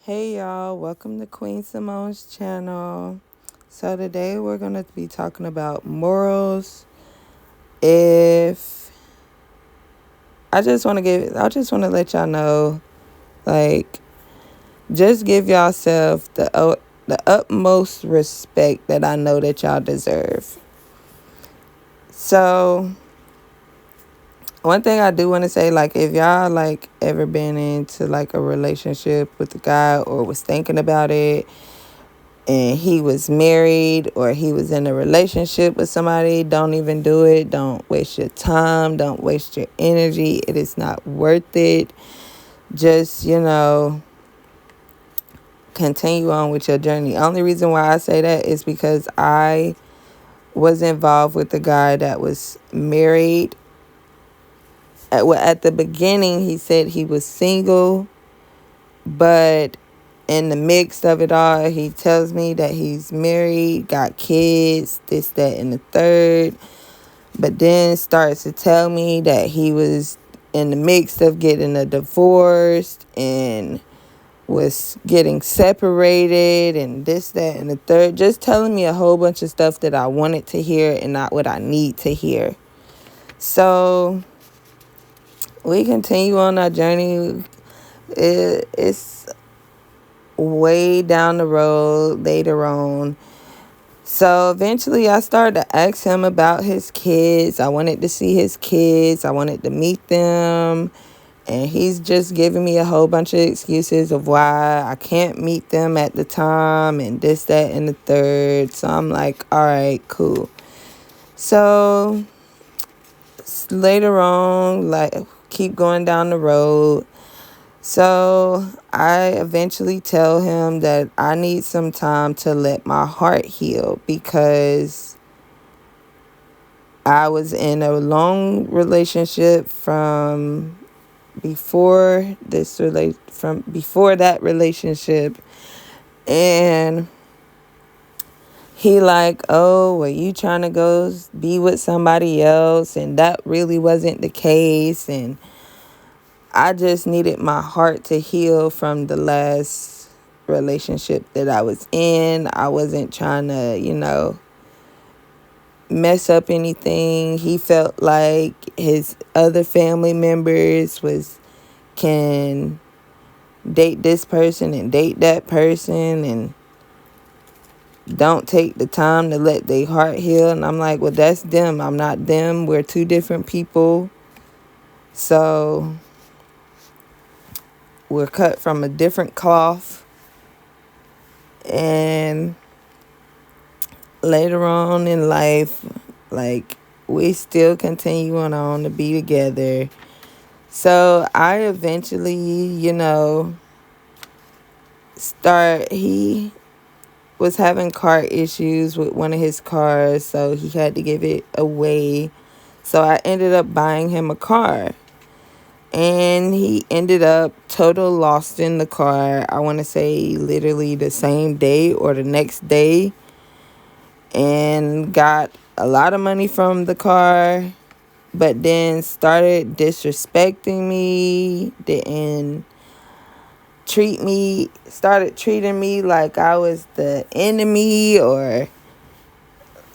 Hey y'all, welcome to Queen Simone's channel. So today we're going to be talking about morals. If I just want to let y'all know, like, just give yourself the utmost respect that I know that y'all deserve. So one thing I do want to say, like, if y'all like ever been into like a relationship with a guy or was thinking about it, and he was married or he was in a relationship with somebody, don't even do it. Don't waste your time. Don't waste your energy. It is not worth it. Just, continue on with your journey. Only reason why I say that is because I was involved with a guy that was married. At the beginning, he said he was single, but in the mix of it all, he tells me that he's married, got kids, this, that, and the third. But then starts to tell me that he was in the mix of getting a divorce and was getting separated and this, that, and the third. Just telling me a whole bunch of stuff that I wanted to hear and not what I need to hear. So we continue on our journey. It's way down the road later on. So eventually I started to ask him about his kids. I wanted to see his kids. I wanted to meet them. And he's just giving me a whole bunch of excuses of why I can't meet them at the time and this, that, and the third. So I'm like, all right, cool. So later on, like, keep going down the road. So I eventually tell him that I need some time to let my heart heal because I was in a long relationship from before that relationship, and he like, oh, well, you trying to go be with somebody else, and that really wasn't the case, and I just needed my heart to heal from the last relationship that I was in. I wasn't trying to, mess up anything. He felt like his other family members can date this person and date that person and don't take the time to let their heart heal. And I'm like, well, that's them. I'm not them. We're two different people. So we're cut from a different cloth. And later on in life, like, we still continuing on to be together. So I eventually, he was having car issues with one of his cars, so he had to give it away. So I ended up buying him a car. And he ended up total lost in the car. I want to say literally the same day or the next day. And got a lot of money from the car. But then started disrespecting me. Started treating me like I was the enemy or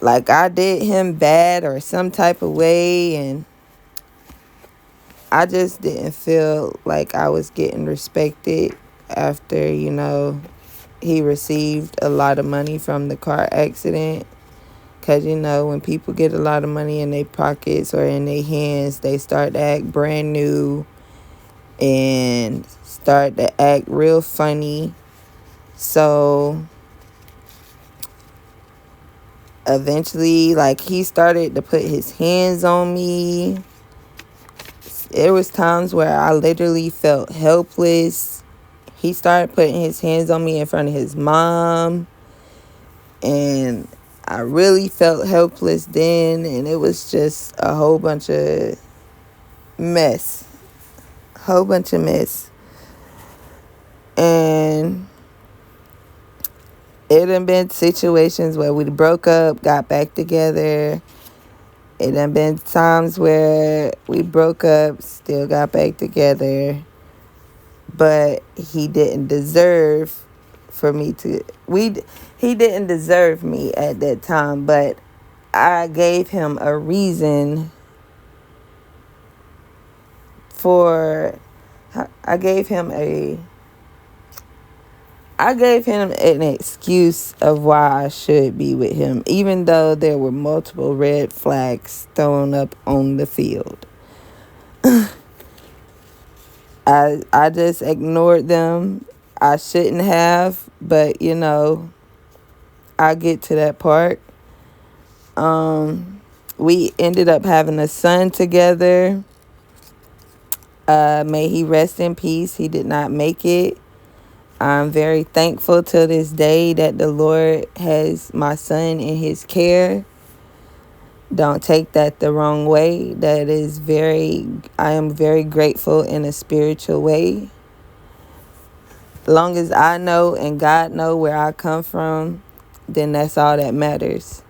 like I did him bad or some type of way. And I just didn't feel like I was getting respected after, he received a lot of money from the car accident. Because, when people get a lot of money in their pockets or in their hands, they start to act brand new and start to act real funny. So eventually, like, he started to put his hands on me. There was times where I literally felt helpless. He started putting his hands on me in front of his mom. And I really felt helpless then. And it was just a whole bunch of mess. Whole bunch of mess. And it done been situations where we broke up, got back together. It done been times where we broke up, still got back together. but he didn't deserve for me to he didn't deserve me at that time, but I gave him a reason for I gave him a I gave him an excuse of why I should be with him, even though there were multiple red flags thrown up on the field. I just ignored them. I shouldn't have, but I get to that part. We ended up having a son together. May he rest in peace. He did not make it. I'm very thankful to this day that the Lord has my son in his care. Don't take that the wrong way. I am very grateful in a spiritual way. Long as I know and God know where I come from, then that's all that matters.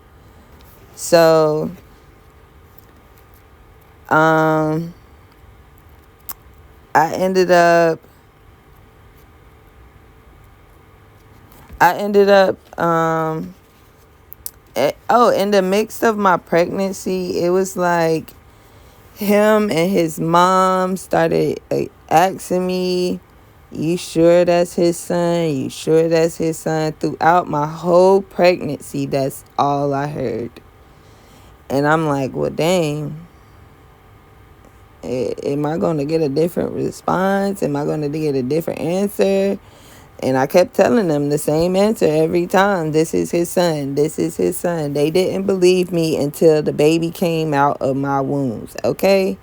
So, I ended up in the mix of my pregnancy, it was like him and his mom started asking me, "You sure that's his son? You sure that's his son?" Throughout my whole pregnancy, that's all I heard. And I'm like, well, dang. Am I going to get a different response? Am I going to get a different answer? And I kept telling them the same answer every time. This is his son. This is his son. They didn't believe me until the baby came out of my wombs. Okay?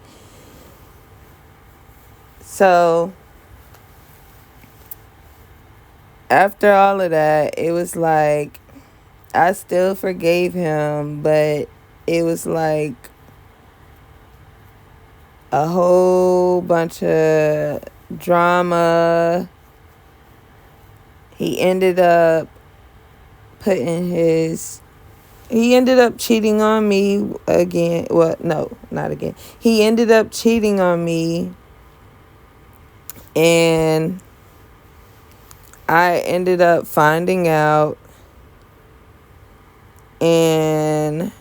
So, after all of that, it was like I still forgave him, but it was like a whole bunch of drama. He ended up cheating on me again. Well, no, not again. He ended up cheating on me, and I ended up finding out, and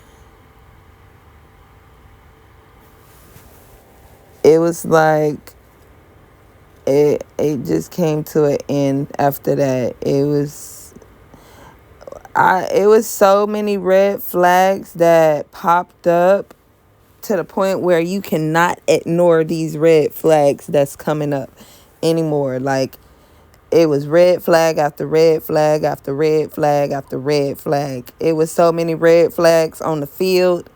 it was like it just came to an end after that. It was so many red flags that popped up to the point where you cannot ignore these red flags that's coming up anymore. Like, it was red flag after red flag after red flag after red flag. It was so many red flags on the field.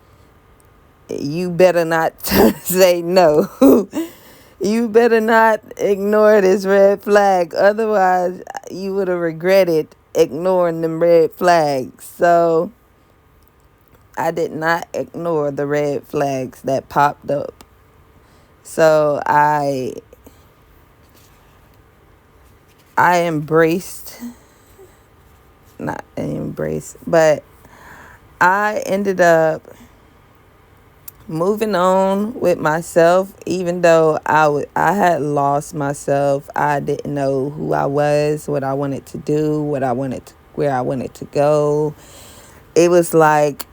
You better not say no. You better not ignore this red flag. Otherwise, you would have regretted ignoring them red flags. So, I did not ignore the red flags that popped up. So, but I ended up moving on with myself, even though I had lost myself. I didn't know who I was, what I wanted to do, where I wanted to go. It was like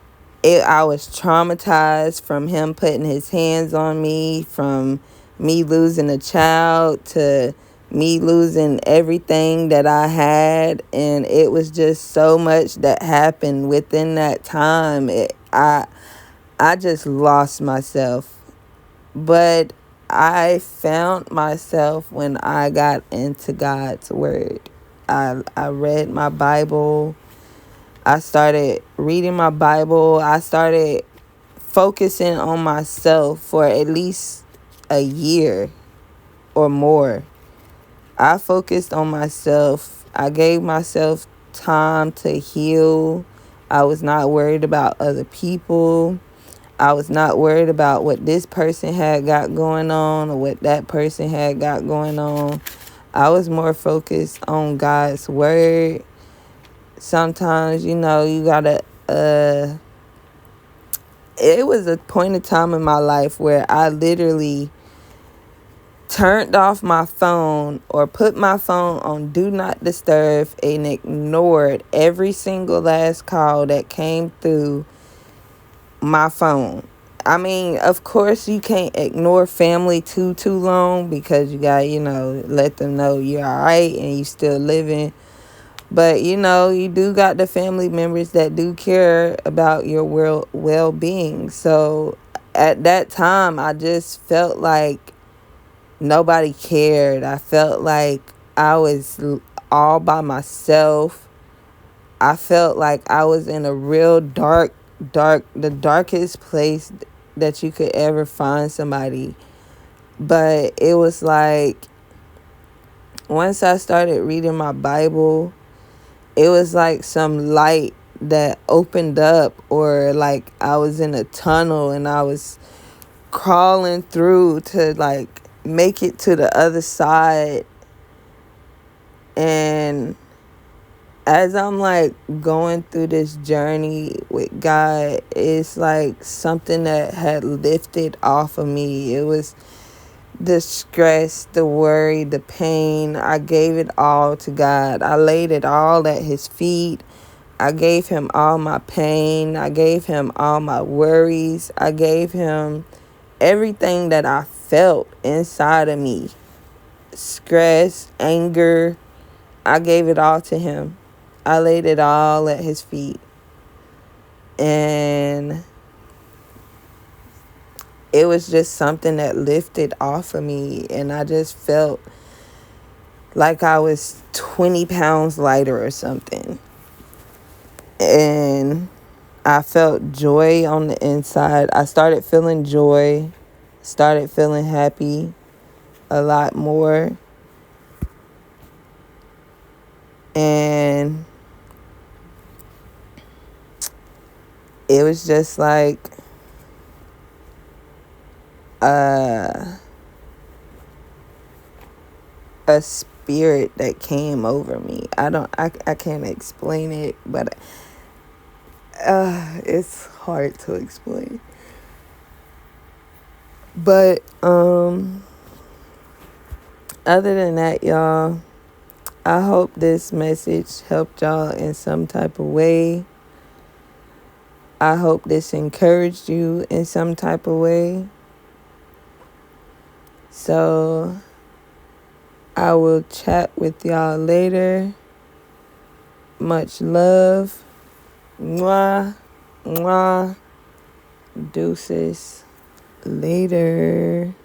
I was traumatized from him putting his hands on me, from me losing a child to me losing everything that I had. And it was just so much that happened within that time. I just lost myself. But I found myself when I got into God's word. I read my Bible. I started reading my Bible. I started focusing on myself for at least a year or more. I focused on myself. I gave myself time to heal. I was not worried about other people. I was not worried about what this person had got going on or what that person had got going on. I was more focused on God's word. Sometimes, you gotta, it was a point in time in my life where I literally turned off my phone or put my phone on do not disturb and ignored every single last call that came through my phone. I mean, of course, you can't ignore family too long because you got, let them know you're all right and you still living. But, you do got the family members that do care about your well-being. So at that time, I just felt like nobody cared. I felt like I was all by myself. I felt like I was in a real the darkest place that you could ever find somebody. But it was like once I started reading my Bible, it was like some light that opened up, or like I was in a tunnel and I was crawling through to like make it to the other side. And as I'm like going through this journey with God, it's like something that had lifted off of me. It was the stress, the worry, the pain. I gave it all to God. I laid it all at his feet. I gave him all my pain. I gave him all my worries. I gave him everything that I felt inside of me. Stress, anger. I gave it all to him. I laid it all at his feet. And it was just something that lifted off of me. And I just felt like I was 20 pounds lighter or something. And I felt joy on the inside. I started feeling joy. Started feeling happy a lot more. And it was just like a spirit that came over me. I can't explain it, but it's hard to explain. But other than that, y'all, I hope this message helped y'all in some type of way. I hope this encouraged you in some type of way. So I will chat with y'all later. Much love. Mwah. Mwah. Deuces. Later.